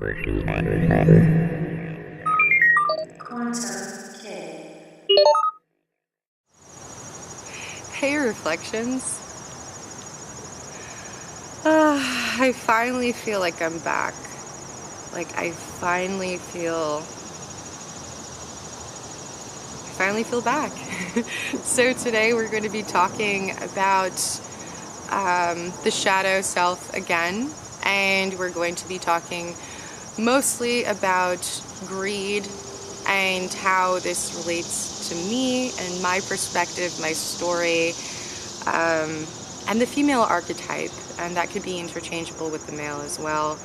Hey, Reflections. I finally feel like I'm back. Like I finally feel back. So today we're going to be talking about the shadow self again, and we're going to be talking mostly about greed and how this relates to me and my perspective, my story, and the female archetype, and that could be interchangeable with the male as well,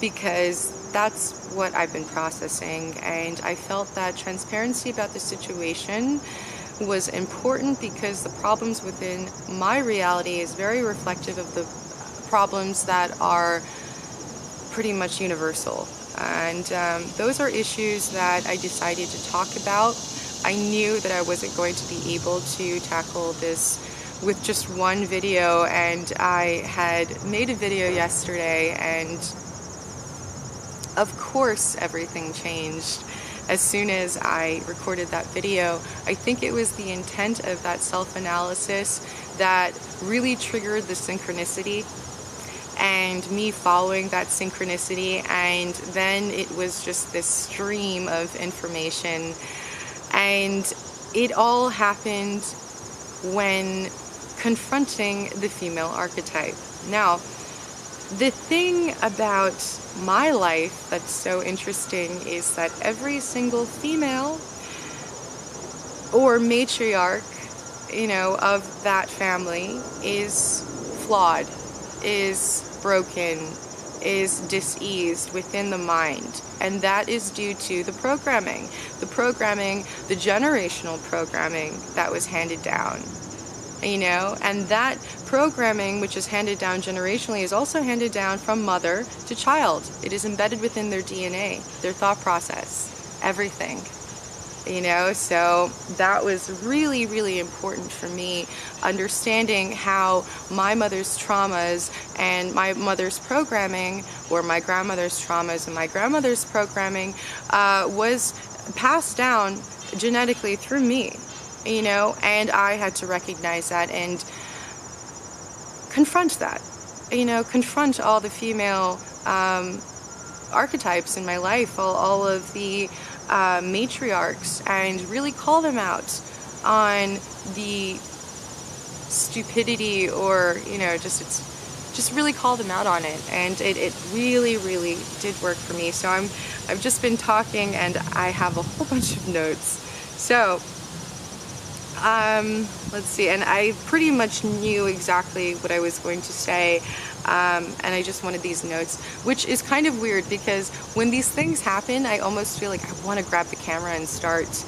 because that's what I've been processing, and I felt that transparency about the situation was important because the problems within my reality is very reflective of the problems that are pretty much universal. And those are issues that I decided to talk about. I knew that I wasn't going to be able to tackle this with just one video, and I had made a video yesterday, and of course everything changed as soon as I recorded that video. I think it was the intent of that self-analysis that really triggered the synchronicity, and me following that synchronicity, and then it was just this stream of information, and it all happened when confronting the female archetype. Now, the thing about my life that's so interesting is that every single female or matriarch, of that family is flawed, is broken, is diseased within the mind. And that is due to the programming, the generational programming that was handed down. And that programming, which is handed down generationally, is also handed down from mother to child. It is embedded within their DNA, their thought process, everything. So that was really, really important for me, understanding how my mother's traumas and my mother's programming, or my grandmother's traumas and my grandmother's programming, was passed down genetically through me. And I had to recognize that and confront that, confront all the female archetypes in my life, all of the matriarchs, and really call them out on the stupidity, or, just really call them out on it. And it really, really did work for me. So I've just been talking, and I have a whole bunch of notes. So let's see, and I pretty much knew exactly what I was going to say, and I just wanted these notes, which is kind of weird because when these things happen, I almost feel like I want to grab the camera and start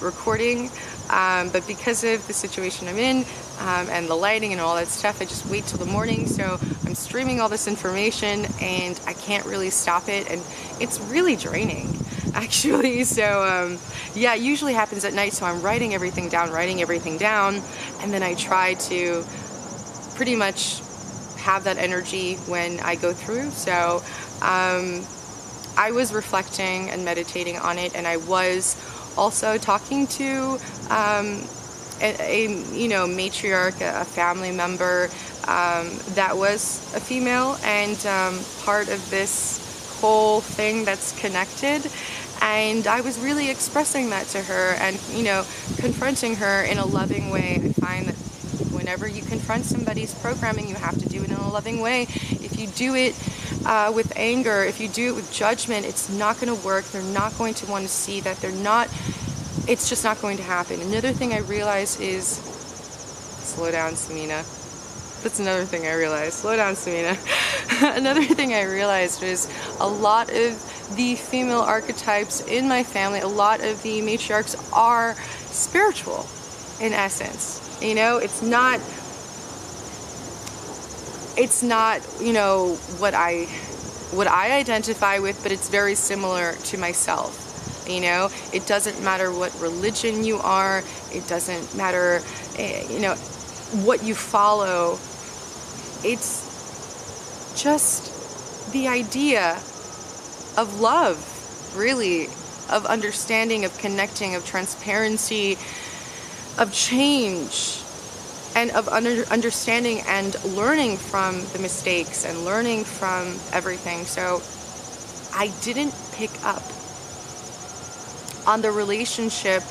recording, but because of the situation I'm in, and the lighting and all that stuff, I just wait till the morning. So I'm streaming all this information, and I can't really stop it, and it's really draining, actually. So yeah, it usually happens at night, so I'm writing everything down, and then I try to pretty much have that energy when I go through. So I was reflecting and meditating on it, and I was also talking to a matriarch, a family member that was a female, and part of this whole thing that's connected. And I was really expressing that to her, and confronting her in a loving way. I find that whenever you confront somebody's programming, you have to do it in a loving way. If you do it with anger, if you do it with judgment, it's not going to work. They're not going to want to see that. It's just not going to happen. Another thing I realized is, slow down, Samina. That's another thing I realized. Slow down, Samina. Another thing I realized was a lot of the female archetypes in my family, a lot of the matriarchs are spiritual in essence. It's not what I identify with, but it's very similar to myself. It doesn't matter what religion you are, it doesn't matter what you follow. It's just the idea of love, really, of understanding, of connecting, of transparency, of change, and of understanding and learning from the mistakes and learning from everything. So I didn't pick up on the relationship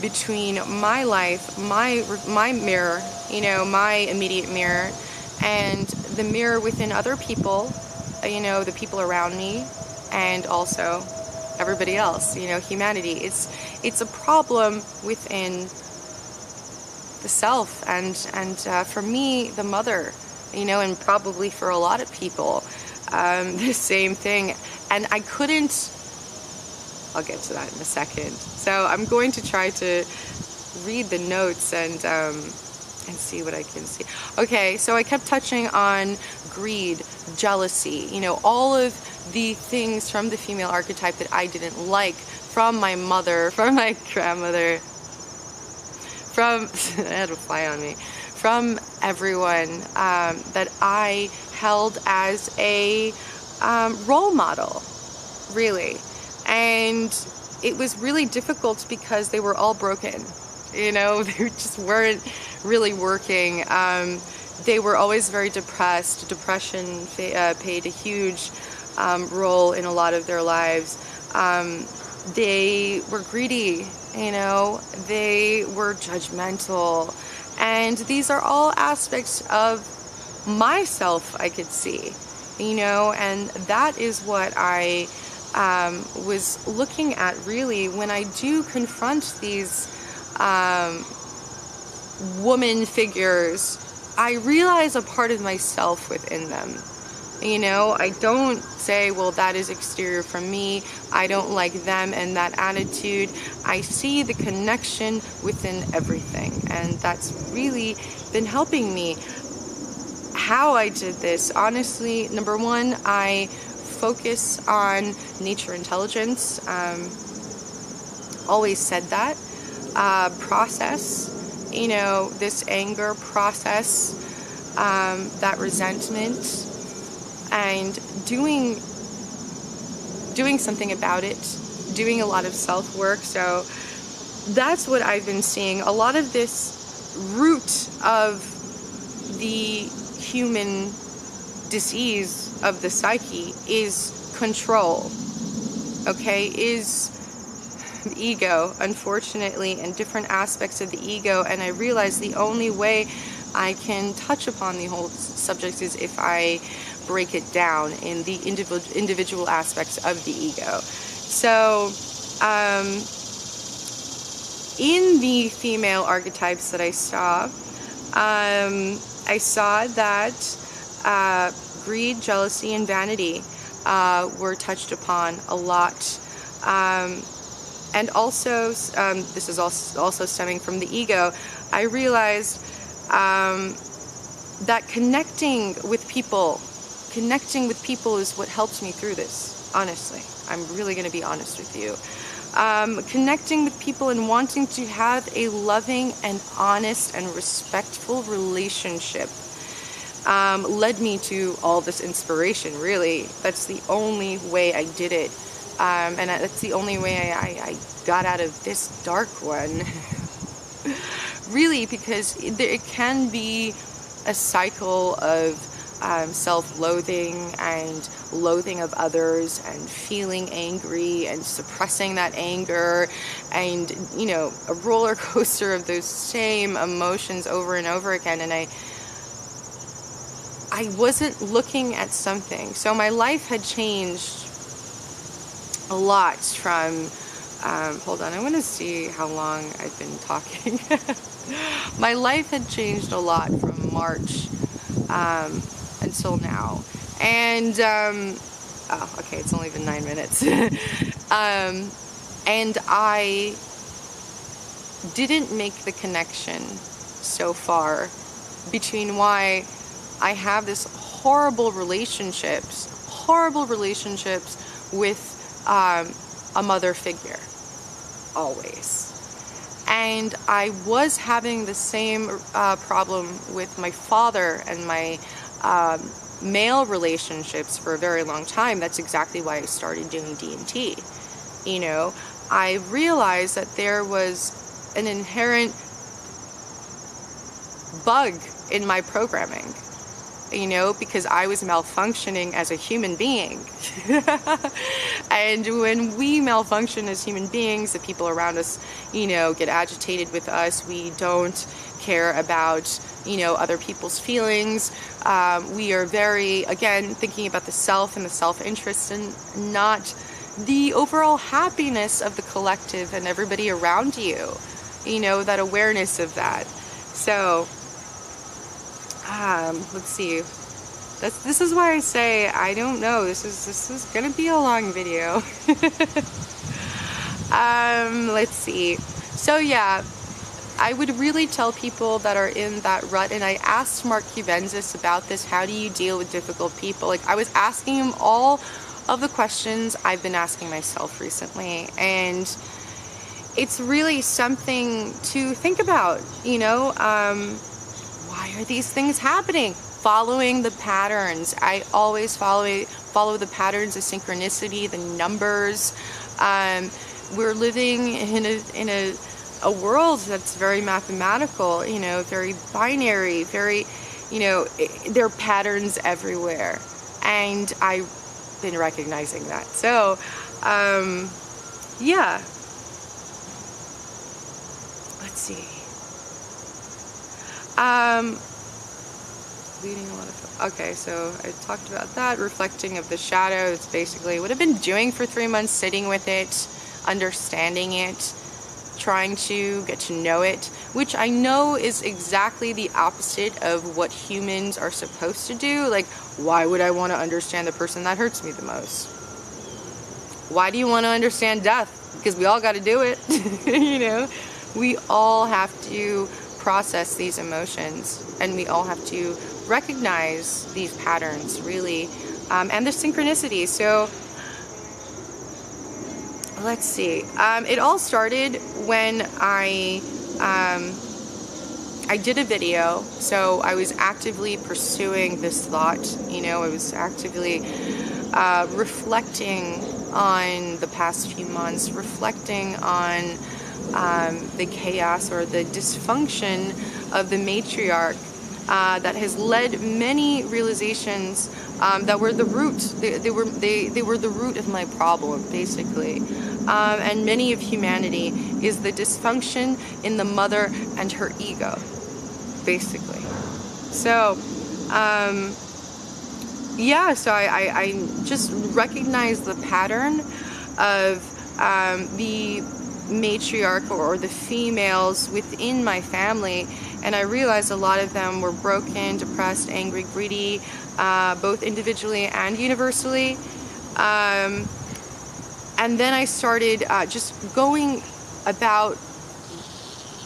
between my life, my mirror, my immediate mirror, and the mirror within other people, the people around me, and also everybody else, humanity. It's a problem within the self, and for me, the mother, and probably for a lot of people, the same thing. And I couldn't, I'll get to that in a second. So I'm going to try to read the notes and see what I can see. Okay, so I kept touching on greed, jealousy, all of the things from the female archetype that I didn't like, from my mother, from my grandmother, from, I had a fly on me, from everyone that I held as a role model, really. And it was really difficult because they were all broken. They just weren't really working. They were always very depressed. Depression played a huge role in a lot of their lives. They were greedy, they were judgmental. And these are all aspects of myself I could see, and that is what I was looking at really when I do confront these woman figures. I realize a part of myself within them. I don't say, well, that is exterior from me. I don't like them and that attitude. I see the connection within everything, and that's really been helping me. How I did this, honestly, number one, I focus on nature intelligence. Always said that. Process, this anger, process that resentment, and doing something about it, doing a lot of self-work. So that's what I've been seeing. A lot of this root of the human disease of the psyche is control, okay, is the ego, unfortunately, and different aspects of the ego. And I realize the only way I can touch upon the whole subject is if I break it down in the individual aspects of the ego. So in the female archetypes that I saw that greed, jealousy, and vanity were touched upon a lot. And also, this is also stemming from the ego, I realized that connecting with people is what helped me through this, honestly. I'm really going to be honest with you. Connecting with people and wanting to have a loving and honest and respectful relationship led me to all this inspiration, really. That's the only way I did it. And that's the only way I got out of this dark one. Really, because it can be a cycle of self-loathing and loathing of others and feeling angry and suppressing that anger and, a roller coaster of those same emotions over and over again. And I wasn't looking at something. So my life had changed a lot from, hold on, I want to see how long I've been talking. My life had changed a lot from March until now. And, okay, it's only been 9 minutes. And I didn't make the connection so far between why I have this horrible relationships with a mother figure, always. And I was having the same problem with my father and my male relationships for a very long time. That's exactly why I started doing DMT. You know, I realized that there was an inherent bug in my programming, you know, because I was malfunctioning as a human being. And when we malfunction as human beings, the people around us, you know, get agitated with us. We don't care about, you know, other people's feelings. We are very, again, thinking about the self and the self-interest, and not the overall happiness of the collective and everybody around you, you know, that awareness of that. So, let's see. This is why I say, I don't know, this is gonna be a long video. Let's see. So yeah, I would really tell people that are in that rut, and I asked Mark Cubensis about this, how do you deal with difficult people? Like, I was asking him all of the questions I've been asking myself recently, and it's really something to think about, you know. Why are these things happening? Following the patterns. I always follow the patterns of synchronicity, the numbers. We're living in a world that's very mathematical, you know, very binary, very, you know, there are patterns everywhere, and I've been recognizing that. So, yeah. Let's see. Leading a lot of, okay, so I talked about that, reflecting of the shadow. It's basically what I've been doing for 3 months, sitting with it, understanding it, trying to get to know it, which I know is exactly the opposite of what humans are supposed to do. Like, why would I want to understand the person that hurts me the most? Why do you want to understand death? Because we all got to do it. You know, we all have to process these emotions, and we all have to recognize these patterns, really, and the synchronicity. So let's see. It all started when I did a video. So I was actively pursuing this thought, you know, I was actively reflecting on the past few months, reflecting on the chaos or the dysfunction of the matriarch that has led many realizations that were the root. They were the root of my problem, basically. And many of humanity is the dysfunction in the mother and her ego, basically. So, yeah, so I just recognize the pattern of the matriarch or the females within my family, and I realized a lot of them were broken, depressed, angry, greedy, both individually and universally. And then I started just going about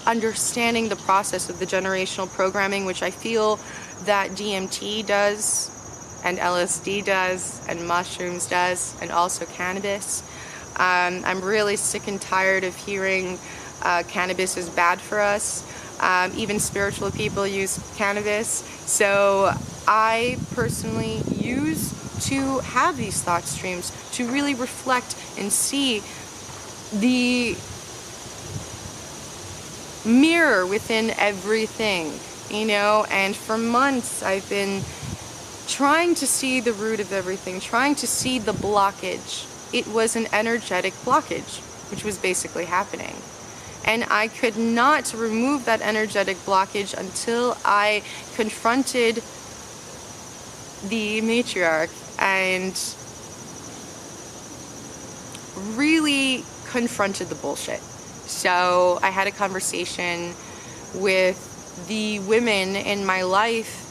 understanding the process of the generational programming, which I feel that DMT does, and LSD does, and mushrooms does, and also cannabis. I'm really sick and tired of hearing cannabis is bad for us. Even spiritual people use cannabis. So I personally use to have these thought streams, to really reflect and see the mirror within everything, you know. And for months I've been trying to see the root of everything, trying to see the blockage. It was an energetic blockage, which was basically happening. And I could not remove that energetic blockage until I confronted the matriarch and really confronted the bullshit. So I had a conversation with the women in my life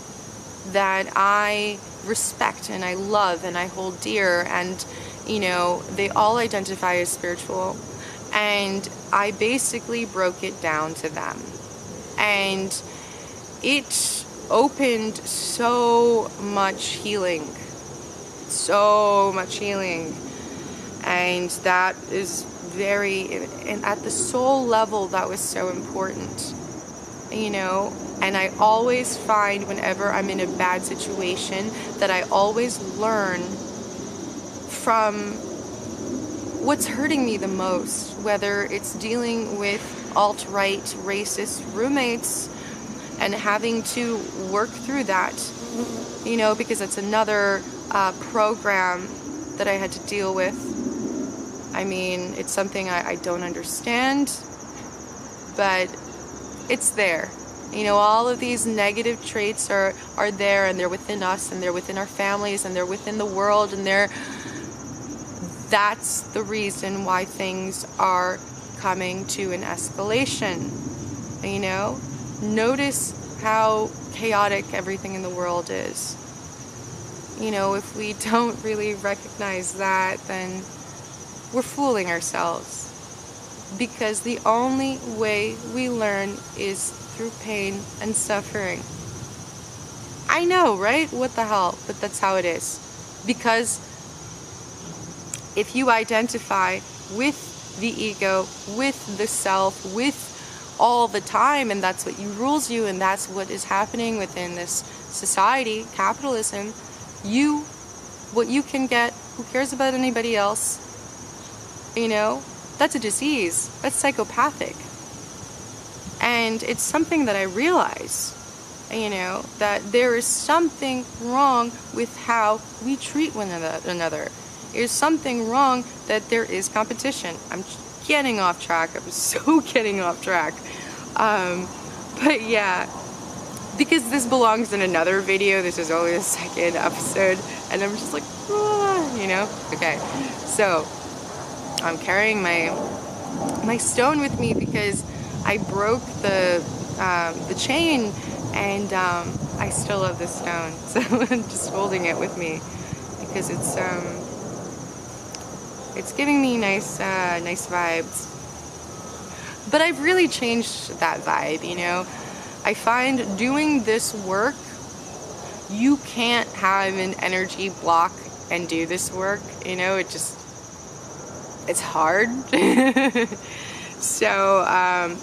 that I respect and I love and I hold dear, and you know, they all identify as spiritual, and I basically broke it down to them, and it opened so much healing, and that is very, and at the soul level, that was so important. you know, and I always find whenever I'm in a bad situation that I always learn from what's hurting me the most, whether it's dealing with alt-right racist roommates and having to work through that, you know, because it's another program that I had to deal with. I mean, it's something I don't understand, but it's there. You know, all of these negative traits are there, and they're within us, and they're within our families, and they're within the world, and that's the reason why things are coming to an escalation. You know, notice how chaotic everything in the world is. You know, if we don't really recognize that, then we're fooling ourselves. Because the only way we learn is through pain and suffering. I know, right? What the hell? But that's how it is. Because if you identify with the ego, with the self, with all the time, and that's what rules you, and that's what is happening within this society, capitalism, what you can get, who cares about anybody else? You know, that's a disease. That's psychopathic. And it's something that I realize, you know, that there is something wrong with how we treat one another. There's something wrong that there is competition. I'm getting off track. I'm so getting off track. But yeah, because this belongs in another video. This is only the second episode, and I'm just like, you know? Okay, so I'm carrying my stone with me because I broke the chain, and I still love this stone, so I'm just holding it with me because it's giving me nice vibes. But I've really changed that vibe, you know. I find doing this work, you can't have an energy block and do this work, you know. It's hard. So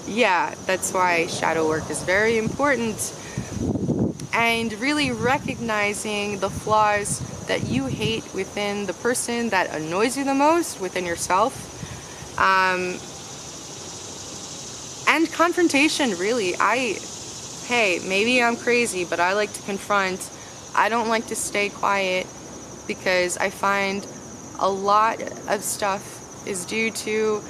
yeah, that's why shadow work is very important, and really recognizing the flaws that you hate within the person that annoys you the most within yourself, and confrontation. Really, hey, maybe I'm crazy, but I like to confront. I don't like to stay quiet, because I find a lot of stuff is due to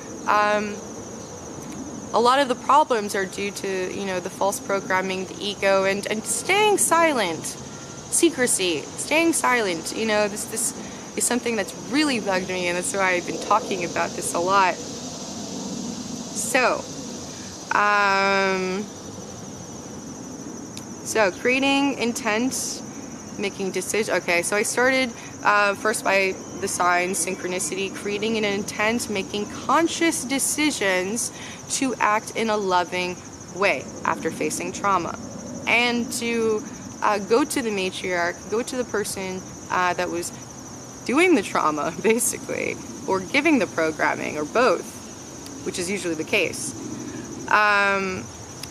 a lot of the problems are due to, you know, the false programming, the ego, and staying silent, secrecy, staying silent. You know, this is something that's really bugged me, and that's why I've been talking about this a lot. So creating intent, making decisions. Okay, so I started first by the signs, synchronicity, creating an intent, making conscious decisions to act in a loving way after facing trauma, and to go to the matriarch, go to the person that was doing the trauma, basically, or giving the programming, or both, which is usually the case.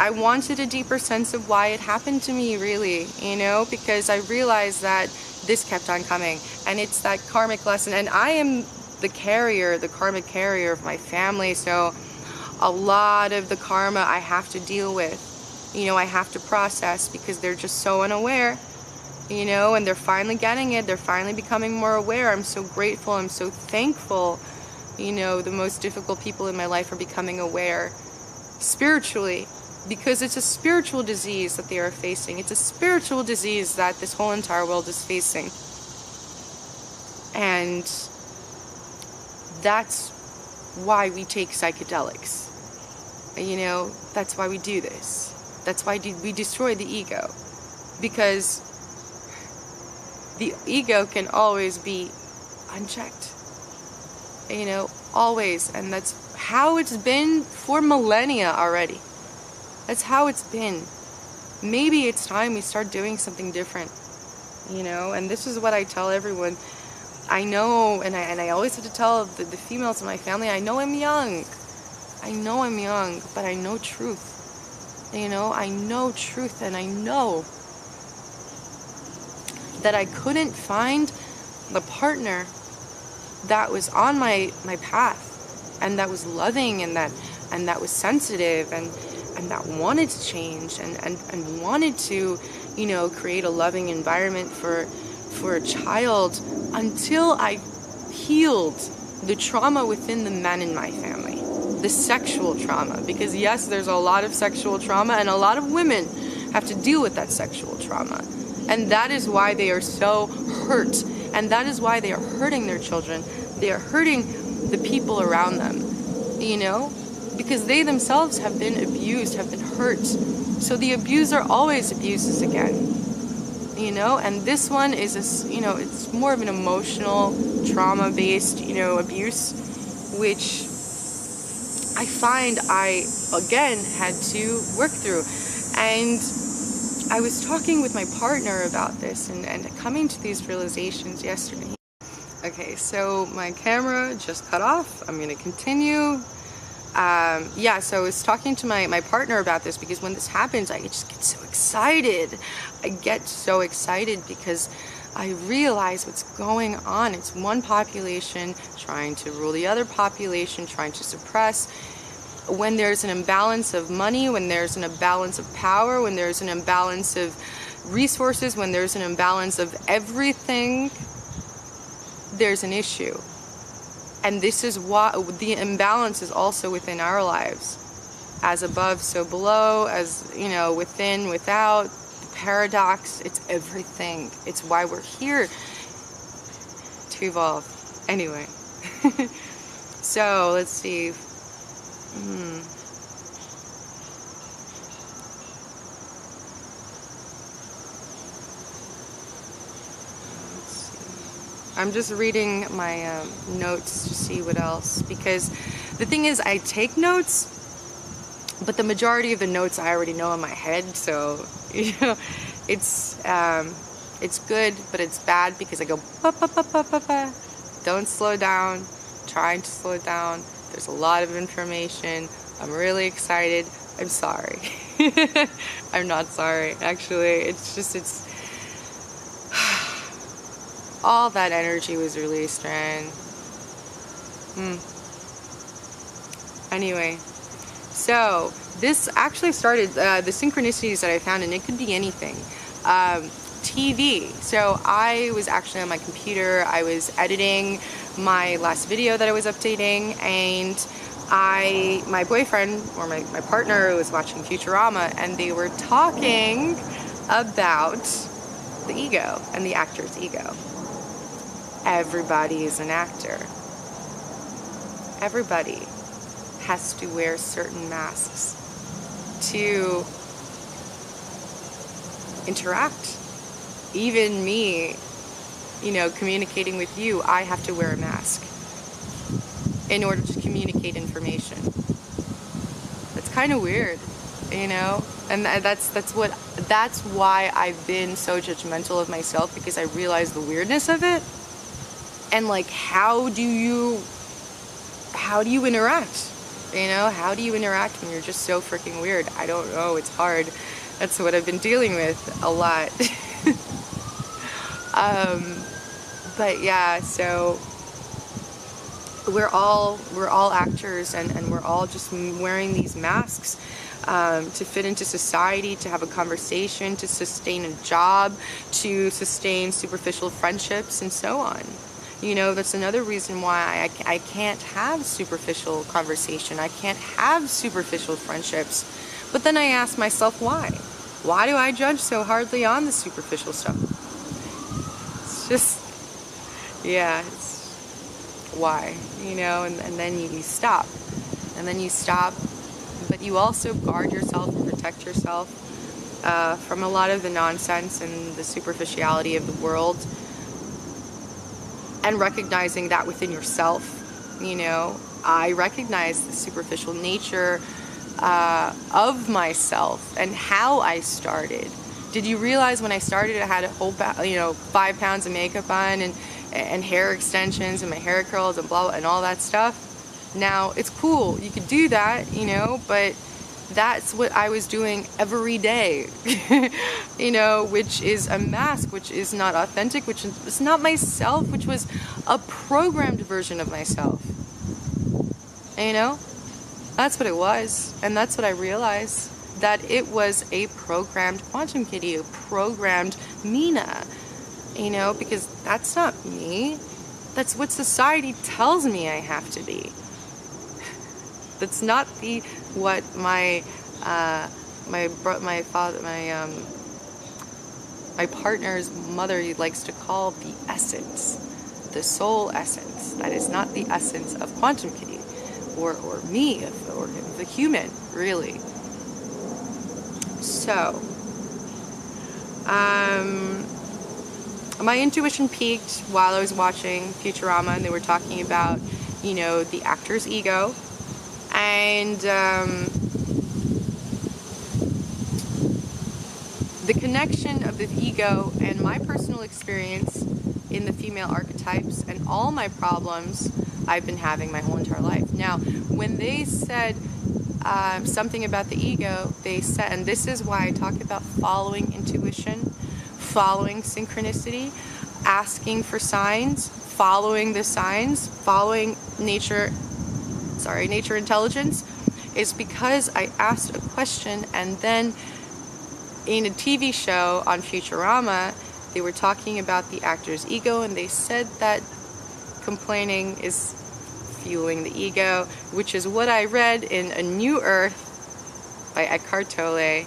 I wanted a deeper sense of why it happened to me, really, you know, because I realized that this kept on coming, and it's that karmic lesson, and I am the karmic carrier of my family, so a lot of the karma I have to deal with, you know, I have to process, because they're just so unaware, you know, and they're finally getting it, they're finally becoming more aware. I'm so grateful, I'm so thankful, you know, the most difficult people in my life are becoming aware spiritually, because it's a spiritual disease that they are facing. It's a spiritual disease that this whole entire world is facing. And that's why we take psychedelics. You know, that's why we do this. That's why we destroy the ego. Because the ego can always be unchecked. You know, always. And that's how it's been for millennia already. That's how it's been. Maybe it's time we start doing something different, you know. And this is what I tell everyone. I know, and I always have to tell the females in my family, I know I'm young, but I know truth. You know, I know truth, and I know that I couldn't find the partner that was on my path, and that was loving, and that was sensitive, and that wanted to change, and wanted to, you know, create a loving environment for a child, until I healed the trauma within the men in my family, the sexual trauma. Because yes, there's a lot of sexual trauma, and a lot of women have to deal with that sexual trauma, and that is why they are so hurt, and that is why they are hurting their children. They are hurting the people around them, you know, because they themselves have been abused, have been hurt. So the abuser always abuses again, you know. And this one is you know, it's more of an emotional, trauma-based, you know, abuse, which I find I again had to work through. And I was talking with my partner about this, and coming to these realizations yesterday. Okay, so my camera just cut off. I'm gonna continue. Yeah, so I was talking to my partner about this, because when this happens, I just get so excited. I get so excited because I realize what's going on. It's one population trying to rule the other population, trying to suppress. When there's an imbalance of money, when there's an imbalance of power, when there's an imbalance of resources, when there's an imbalance of everything, there's an issue. And this is why the imbalance is also within our lives. As above, so below, as, you know, within, without, the paradox, it's everything. It's why we're here, to evolve. Anyway. So, let's see. I'm just reading my notes to see what else, because the thing is, I take notes, but the majority of the notes I already know in my head. So, you know, it's good, but it's bad because I go ba, ba, ba, ba, ba, ba. Don't slow down. Trying to slow down. There's a lot of information. I'm really excited. I'm sorry. I'm not sorry, actually. It's all that energy was released, and anyway, so this actually started the synchronicities that I found, and it could be anything. TV. So I was actually on my computer. I was editing my last video that I was updating, and my boyfriend, or my partner, was watching Futurama, and they were talking about the ego and the actor's ego. Everybody is an actor. Everybody has to wear certain masks to interact. Even me, you know, communicating with you, I have to wear a mask in order to communicate information. That's kind of weird, you know? And that's why I've been so judgmental of myself, because I realize the weirdness of it. And like, how do you interact? You know, how do you interact when you're just so freaking weird? I don't know, it's hard. That's what I've been dealing with a lot. But yeah, so we're all actors, and we're all just wearing these masks to fit into society, to have a conversation, to sustain a job, to sustain superficial friendships, and so on. You know, that's another reason why I can't have superficial conversation. I can't have superficial friendships. But then I ask myself, why? Why do I judge so hardly on the superficial stuff? It's just, yeah, it's why, you know, and then you stop. And then you stop, but you also guard yourself and protect yourself from a lot of the nonsense and the superficiality of the world. And recognizing that within yourself, you know, I recognize the superficial nature of myself and how I started. Did you realize when I started, I had a whole, 5 pounds of makeup on, and hair extensions, and my hair curls, and blah, blah, and all that stuff? Now, it's cool. You could do that, you know, but that's what I was doing every day, you know, which is a mask, which is not authentic, which is not myself, which was a programmed version of myself. And, you know, that's what it was. And that's what I realized, that it was a programmed Quantum Kitty, a programmed Mina, you know, because that's not me. That's what society tells me I have to be. That's not what my partner's mother likes to call the essence, the soul essence. That is not the essence of Quantum Kitty, or me, or the human, really. So, my intuition peaked while I was watching Futurama, and they were talking about, you know, the actor's ego. And the connection of the ego and my personal experience in the female archetypes and all my problems I've been having my whole entire life. Now, when they said something about the ego, they said, and this is why I talk about following intuition, following synchronicity, asking for signs, following the signs, following nature intelligence, is because I asked a question, and then in a TV show on Futurama, they were talking about the actor's ego, and they said that complaining is fueling the ego, which is what I read in A New Earth by Eckhart Tolle,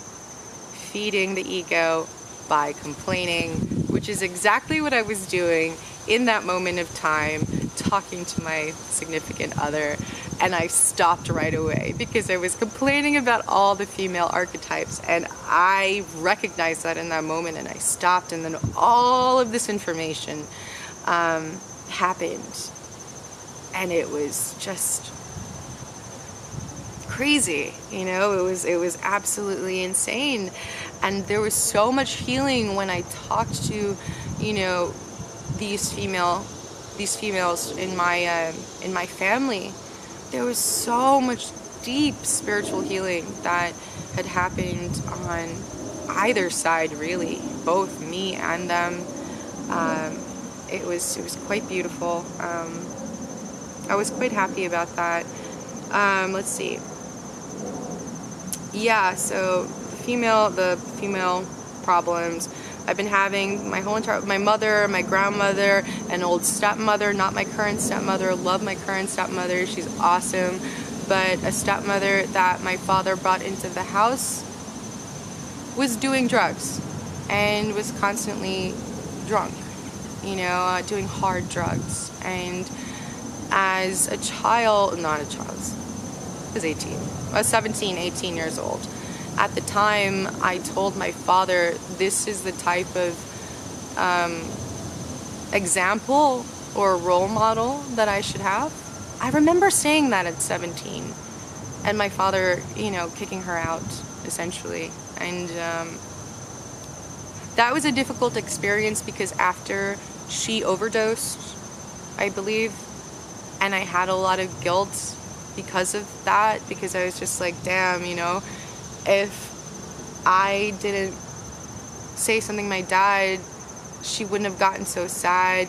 feeding the ego by complaining, which is exactly what I was doing in that moment of time, talking to my significant other. And I stopped right away because I was complaining about all the female archetypes, and I recognized that in that moment, and I stopped, and then all of this information happened, and it was just crazy, you know. It was absolutely insane, and there was so much healing when I talked to, you know, these females in my family. There was so much deep spiritual healing that had happened on either side, really, both me and them. It was quite beautiful. I was quite happy about that. Let's see. Yeah, so the female problems I've been having my mother, my grandmother, an old stepmother, not my current stepmother. Love my current stepmother, she's awesome, but a stepmother that my father brought into the house was doing drugs and was constantly drunk, you know, doing hard drugs. And as a child, not a child, I was 18, I was 17, 18 years old. At the time, I told my father, this is the type of example or role model that I should have. I remember saying that at 17, and my father, you know, kicking her out, essentially. And that was a difficult experience because after she overdosed, I believe, and I had a lot of guilt because of that, because I was just like, damn, you know, if I didn't say something to my dad, she wouldn't have gotten so sad,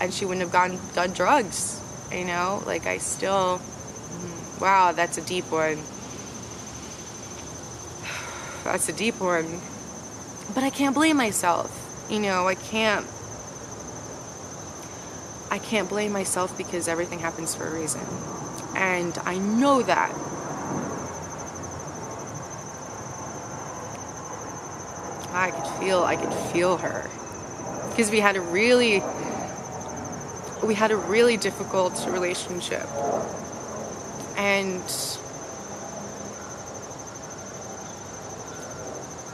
and she wouldn't have done drugs, you know? Like, I still, wow, that's a deep one. That's a deep one. But I can't blame myself, you know, I can't blame myself because everything happens for a reason. And I know that. I could feel her, because we had a really difficult relationship, and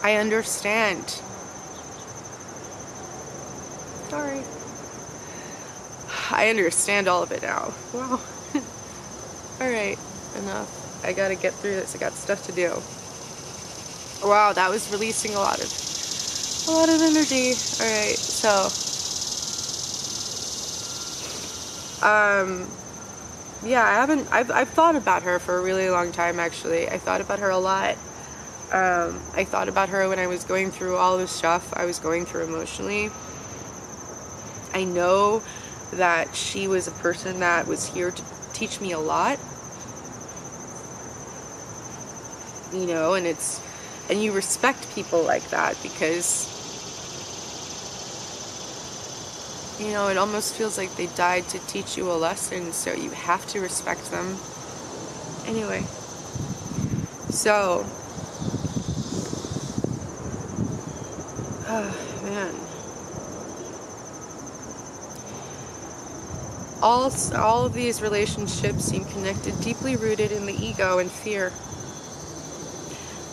I understand. Sorry. I understand all of it now. Wow. Alright, enough. I gotta get through this. I got stuff to do. Wow, that was releasing a lot of energy. Alright, so yeah, I've thought about her for a really long time, actually. I thought about her a lot. I thought about her when I was going through all this stuff I was going through emotionally. I know that she was a person that was here to teach me a lot. You know, and you respect people like that because, you know, it almost feels like they died to teach you a lesson, so you have to respect them. Anyway, so, oh, man. All of these relationships seem connected, deeply rooted in the ego and fear.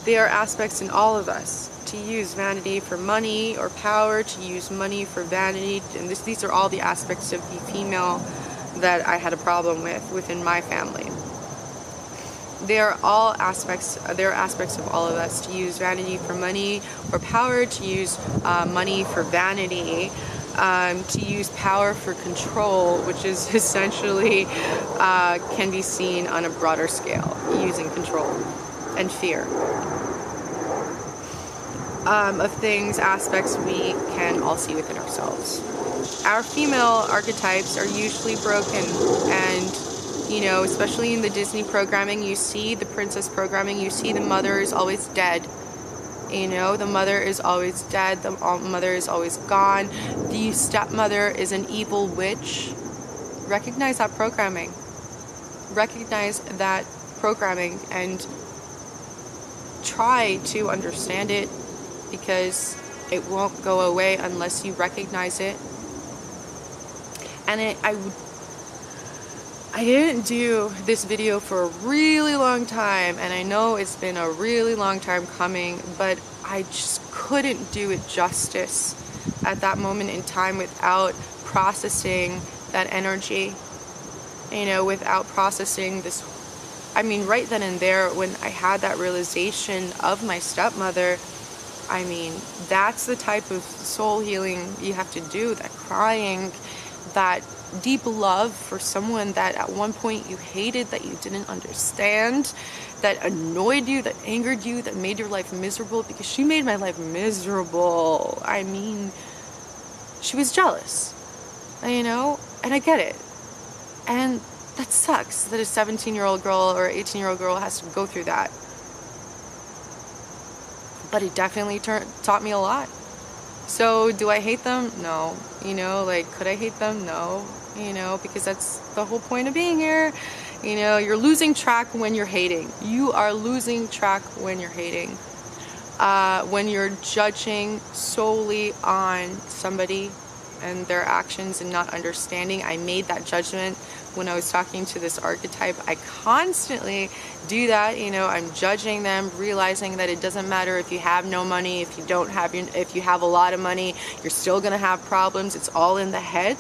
There are aspects in all of us to use vanity for money or power, to use money for vanity, and these are all the aspects of the female that I had a problem with within my family. There are aspects of all of us to use vanity for money or power, to use money for vanity, to use power for control, which is essentially can be seen on a broader scale, using control and fear of things, aspects we can all see within ourselves. Our female archetypes are usually broken, and you know, especially in the Disney programming, you see the princess programming, you see the mother is always dead. You know, the mother is always dead, the mother is always gone, the stepmother is an evil witch. Recognize that programming. Recognize that programming and try to understand it, because it won't go away unless you recognize it. And I didn't do this video for a really long time, and I know it's been a really long time coming, but I just couldn't do it justice at that moment in time without processing that energy, you know, without processing this. I mean, right then and there, when I had that realization of my stepmother, I mean, that's the type of soul healing you have to do, that crying, that deep love for someone that at one point you hated, that you didn't understand, that annoyed you, that angered you, that made your life miserable, because she made my life miserable. I mean, she was jealous, you know, and I get it. And that sucks that a 17-year-old girl or 18-year-old girl has to go through that. But it definitely taught me a lot. So do I hate them? No. You know, like, could I hate them? No. You know, because that's the whole point of being here. You know, you're losing track when you're hating. You are losing track when you're hating. When you're judging solely on somebody and their actions and not understanding. I made that judgment when I was talking to this archetype. I constantly do that, you know, I'm judging them, realizing that it doesn't matter if you have no money, if you don't have, if you have a lot of money, you're still gonna have problems. It's all in the head.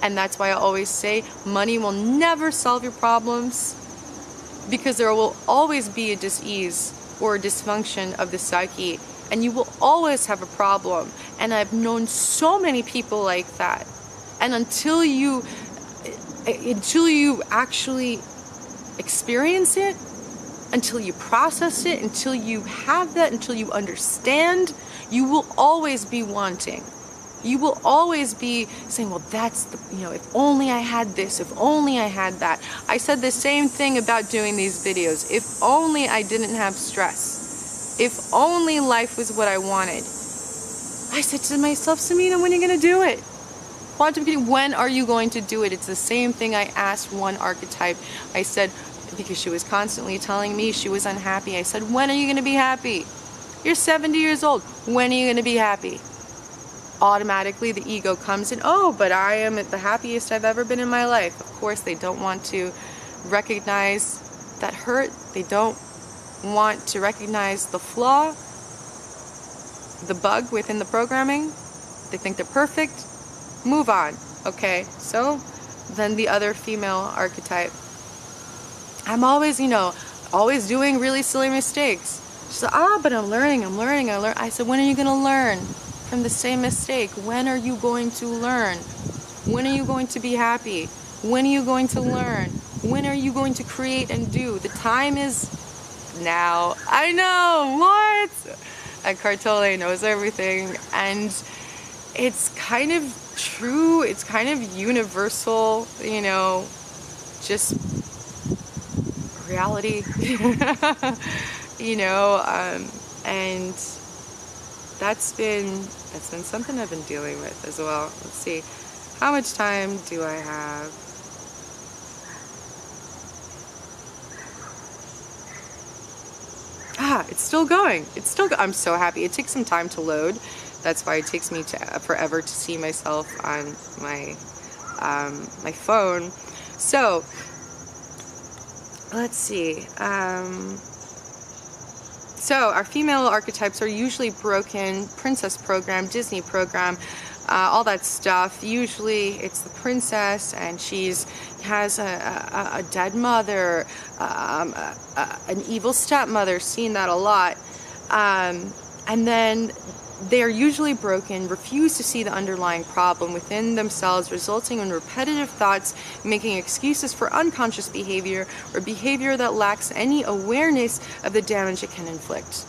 And that's why I always say money will never solve your problems, because there will always be a dis-ease or a dysfunction of the psyche, and you will always have a problem. And I've known so many people like that. And until you actually experience it, until you process it, until you have that, until you understand, you will always be wanting. You will always be saying, well, that's the, you know, if only I had this, if only I had that. I said the same thing about doing these videos. If only I didn't have stress. If only life was what I wanted. I said to myself, Samina, when are you going to do it? Quantum computing, when are you going to do it? It's the same thing I asked one archetype. I said, because she was constantly telling me she was unhappy. I said, when are you going to be happy? You're 70 years old. When are you going to be happy? Automatically the ego comes in, oh, but I am at the happiest I've ever been in my life. Of course, they don't want to recognize that hurt. They don't want to recognize the flaw, the bug within the programming. They think they're perfect. Move on. Okay, so then the other female archetype. I'm always, you know, always doing really silly mistakes. She said, but I'm learning. I said, when are you going to learn from the same mistake? When are you going to learn? When are you going to be happy? When are you going to learn? When are you going to create and do? The time is now. I know, what? Eckhart Tolle knows everything, and it's kind of true, it's kind of universal, you know, just reality, you know, and that's been something I've been dealing with as well. Let's see, how much time do I have? It's still going. I'm so happy. It takes some time to load. That's why it takes me forever to see myself on my my phone. So let's see. So our female archetypes are usually broken, princess program, Disney program, all that stuff. Usually it's the princess, and has a dead mother, an evil stepmother, seen that a lot. And then they are usually broken, refuse to see the underlying problem within themselves, resulting in repetitive thoughts, making excuses for unconscious behavior or behavior that lacks any awareness of the damage it can inflict.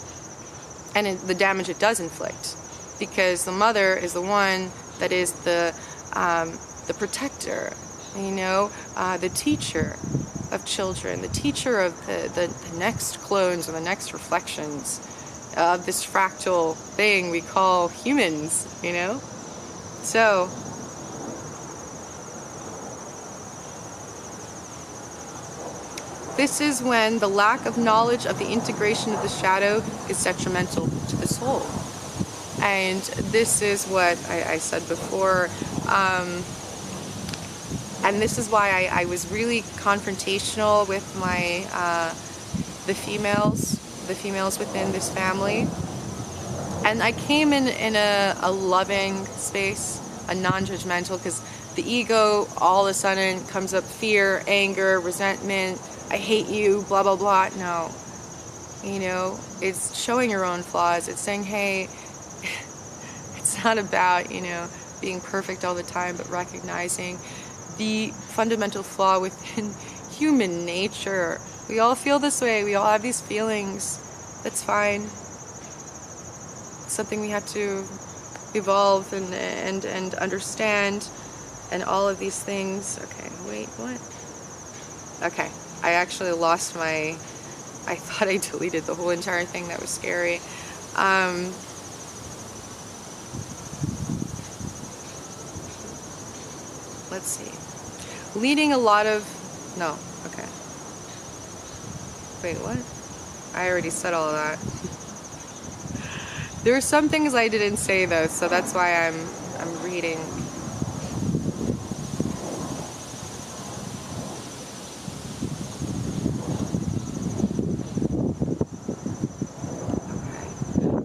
And the damage it does inflict. Because the mother is the one that is the protector, you know, the teacher of children, the teacher of the next clones or the next reflections of this fractal thing we call humans, you know? So, this is when the lack of knowledge of the integration of the shadow is detrimental to the soul. And this is what I said before, and this is why I was really confrontational with my the females within this family. And I came in a loving space, a non-judgmental, because the ego all of a sudden comes up fear, anger, resentment, I hate you, blah, blah, blah. No. You know, it's showing your own flaws. It's saying, hey, it's not about, you know, being perfect all the time, but recognizing the fundamental flaw within human nature. We all feel this way. We all have these feelings. That's fine. It's something we have to evolve and understand, and all of these things. Okay, wait, what? Okay, I actually lost I thought I deleted the whole entire thing. That was scary. Let's see. Leading a lot of... No, okay. Wait, what? I already said all of that. There are some things I didn't say though, so that's why I'm reading.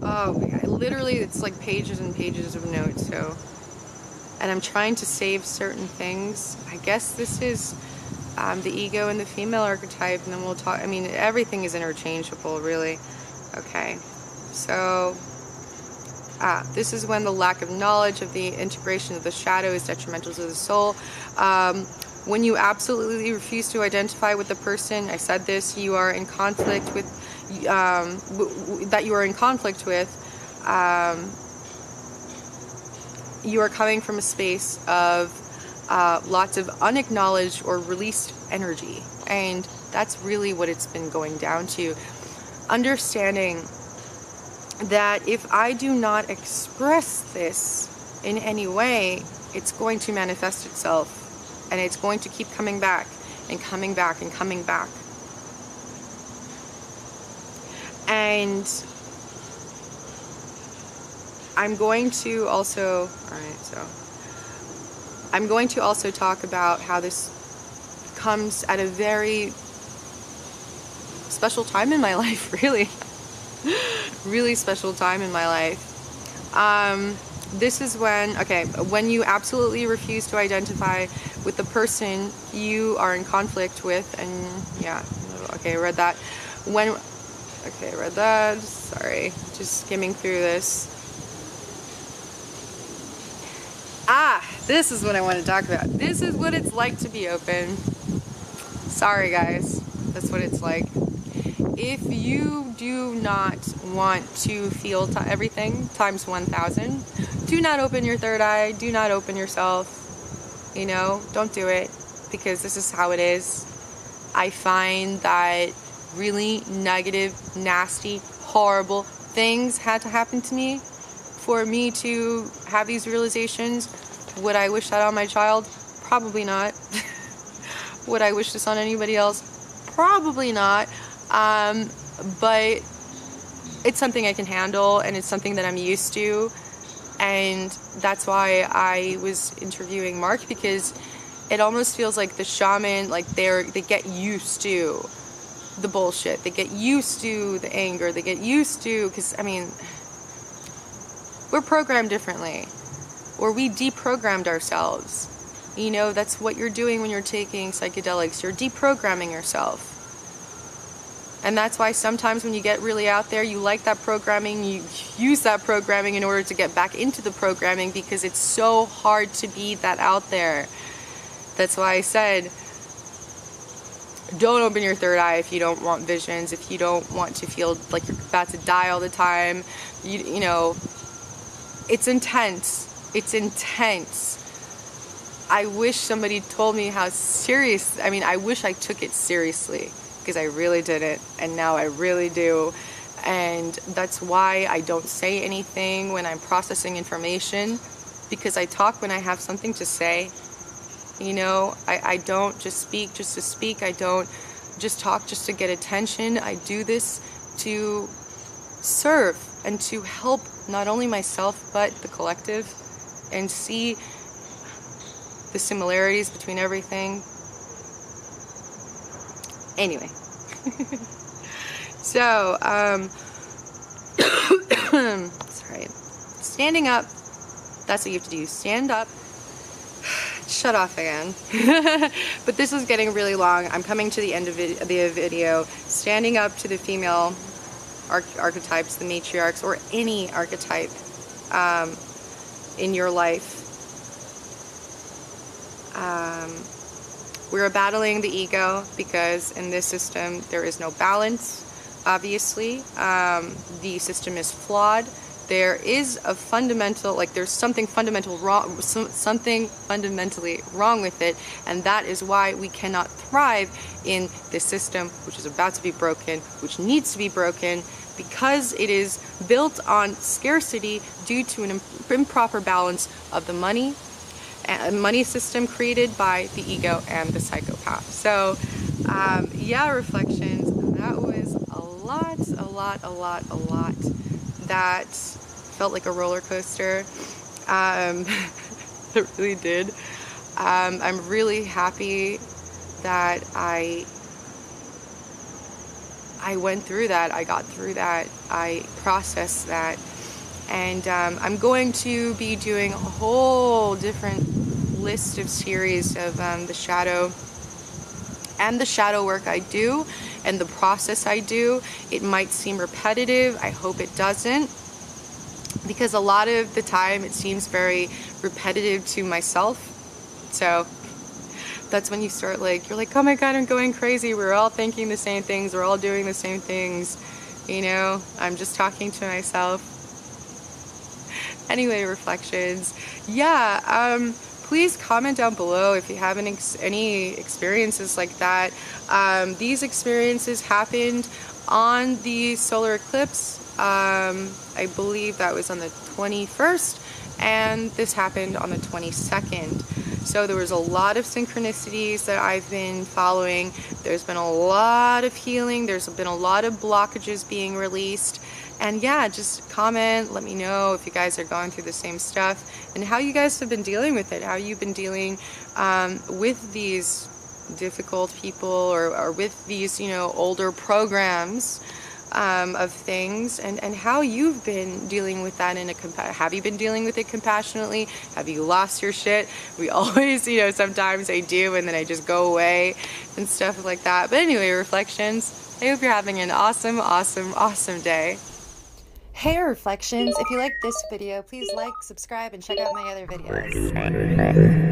Oh my god, literally it's like pages and pages of notes, so... And I'm trying to save certain things. I guess this is the ego and the female archetype, and then we'll talk... I mean, everything is interchangeable, really. Okay, so... this is when the lack of knowledge of the integration of the shadow is detrimental to the soul. When you absolutely refuse to identify with the person, I said this, you are in conflict with... that you are in conflict with... you are coming from a space of lots of unacknowledged or released energy. And that's really what it's been going down to. Understanding that if I do not express this in any way, it's going to manifest itself. And it's going to keep coming back and coming back and coming back. And I'm going to also, I'm going to also talk about how this comes at a very special time in my life, really. Really special time in my life. This is when you absolutely refuse to identify with the person you are in conflict with, and yeah, okay, I read that. I read that, sorry, just skimming through this. This is what I want to talk about. This is what it's like to be open. Sorry guys, that's what it's like. If you do not want to feel everything times 1,000, do not open your third eye, do not open yourself, you know, don't do it, because this is how it is. I find that really negative, nasty, horrible things had to happen to me for me to have these realizations. Would I wish that on my child? Probably not. Would I wish this on anybody else? Probably not. But it's something I can handle, and it's something that I'm used to, and that's why I was interviewing Mark, because it almost feels like the shaman, like they get used to the bullshit, they get used to the anger, they get used to, because I mean, we're programmed differently, or we deprogrammed ourselves. You know, that's what you're doing when you're taking psychedelics. You're deprogramming yourself. And that's why sometimes when you get really out there, you like that programming, you use that programming in order to get back into the programming, because it's so hard to be that out there. That's why I said, don't open your third eye if you don't want visions, if you don't want to feel like you're about to die all the time. You know, it's intense. It's intense. I wish somebody told me how serious, I mean, I wish I took it seriously, because I really didn't, and now I really do. And that's why I don't say anything when I'm processing information, because I talk when I have something to say. You know, I don't just speak just to speak. I don't just talk just to get attention. I do this to serve and to help not only myself but the collective, and see the similarities between everything. Anyway, so, sorry, standing up, that's what you have to do, stand up, shut off again, but this is getting really long, I'm coming to the end of the video. Standing up to the female archetypes, the matriarchs, or any archetype in your life. We're battling the ego, because in this system there is no balance, obviously. The system is flawed. There is a fundamental, like there's something fundamental wrong, something fundamentally wrong with it, and that is why we cannot thrive in this system, which is about to be broken, which needs to be broken, because it is built on scarcity due to an improper balance of the money system created by the ego and the psychopath. So yeah, reflections, that was a lot that felt like a roller coaster. It really did. I'm really happy that I went through that, I got through that, I processed that. And I'm going to be doing a whole different list of series of the shadow and the shadow work I do and the process I do. It might seem repetitive. I hope it doesn't, because a lot of the time it seems very repetitive to myself. So that's when you start, like, you're like, oh my god, I'm going crazy. We're all thinking the same things. We're all doing the same things. You know, I'm just talking to myself. Anyway, reflections. Yeah, please comment down below if you have any experiences like that. These experiences happened on the solar eclipse. I believe that was on the 21st, and this happened on the 22nd. So there was a lot of synchronicities that I've been following. There's been a lot of healing. There's been a lot of blockages being released. And yeah, just comment, let me know if you guys are going through the same stuff and how you guys have been dealing with it, how you've been dealing with these difficult people, or with these, you know, older programs of things, and how you've been dealing with that in a have you been dealing with it compassionately? Have you lost your shit? We always, you know, sometimes I do, and then I just go away and stuff like that. But anyway, reflections, I hope you're having an awesome day. Hey Reflections, if you liked this video, please like, subscribe, and check out my other videos.